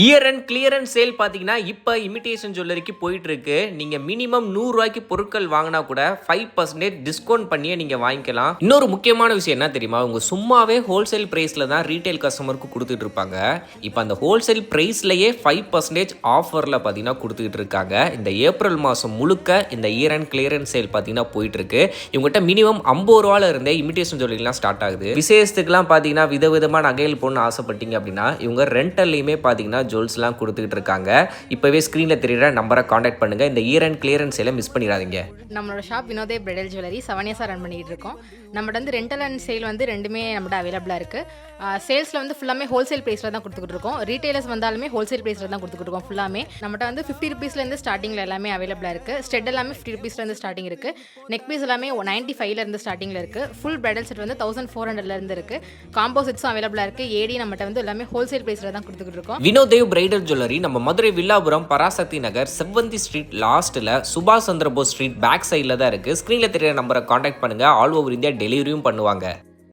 Year and clearance sale பார்த்தீங்கன்னா இப்போ imitation ஜுவல்லரிக்கு போயிட்டு இருக்கு. நீங்க மினிமம் 100 ரூபாய்க்கு பொருட்கள் வாங்கினா கூட 5% டிஸ்கவுண்ட் பண்ணியே நீங்க வாங்கிக்கலாம். இன்னொரு முக்கியமான விஷயம் என்ன தெரியுமா, உங்க சும்மாவே ஹோல்சேல் பிரைஸ்ல தான் ரீட்டைல் கஸ்டமருக்கு கொடுத்துட்டு இருப்பாங்க. இப்போ அந்த ஹோல்சேல் பிரைஸ்லயே 5% ஆஃபர்ல பார்த்தீங்கன்னா கொடுத்துட்டு இருக்காங்க. இந்த ஏப்ரல் மாதம் முழுக்க இந்த இயர் அண்ட் கிளியரன்ஸ் சேல் பார்த்தீங்கன்னா போயிட்டு இருக்கு. இவங்ககிட்ட மினிமம் 50 ரூபாயில இருந்தே இமிடேஷன் ஜுவல்லரிலாம் ஸ்டார்ட் ஆகுது. விசேஷத்துக்குலாம் பார்த்தீங்கன்னா விதவிதமான நகைகள் போடணும்னு ஆசைப்பட்டீங்க அப்படின்னா இவங்க ரெண்டல்லையுமே பார்த்தீங்கன்னா ஜுவல்ஸ்லாம் கொடுத்துக்கிட்டு இருக்காங்க. இப்போவே ஸ்க்ரீனில் தெரியுற நம்பரை காண்டாக்ட் பண்ணுங்க. இந்த இயர் அண்ட் கிளியரன்ஸ் சேலை மிஸ் பண்ணிடாதீங்க. நம்மளோட ஷாப் வினோதே பிரைடல் ஜுவல்லரி 7 இயர்ஸாக ரன் பண்ணிட்டு இருக்கோம். நம்மகிட்ட வந்து ரெண்டல் அண்ட் சேல் வந்து ரெண்டுமே நம்மகிட்ட அவைலபிளாக இருக்குது. சேல்ஸில் வந்து ஃபுல்லாமே ஹோல்சேல் ப்ரைஸில் தான் கொடுத்துக்கிட்டு இருக்கோம். ரீட்டைலர்ஸ் வந்தாலுமே ஹோல்சேல் ப்ரைஸில் தான் கொடுத்துக்கிட்டு இருக்கோம். ஃபுல்லாமே நம்மகிட்ட வந்து 50 ருபீஸ்லேருந்து ஸ்டார்டிங்கில் எல்லாமே அவைலபிளாக இருக்குது. ஸ்டெட் எல்லாமே 50 ருபீஸ்லேருந்து ஸ்டார்டிங் இருக்குது. நெக் பீஸ் எல்லாமே 95லேருந்து ஸ்டார்டிங்கில் இருக்குது. ஃபுல் பிரைடல் செட் வந்து 1400லேருந்து இருக்குது. காம்போ செட்ஸும் அவைலபிளாக இருக்குது. ஏடி நம்மகிட்ட வந்து எல்லாமே ஹோல்சேல் ப்ரைஸில் தான் கொடுத்துக்கிட்டு இருக்கோம். வினோதேவ் பிரைடல் ஜுவல்லரி நம்ம மதுரை வில்லாபுரம் பராசக்தி நகர் செவ்வந்தி ஸ்ட்ரீட் லாஸ்ட்ல சுபாஷ் சந்திரபோஸ் ஸ்ட்ரீட் பேக் சைடில் தான் இருக்கு. ஸ்க்ரீனில் தெரியுற நம்பரை காண்டாக்ட் பண்ணுங்க. ஆல் ஓவர் இந்தியா டெலிவரியும் பண்ணுவாங்க.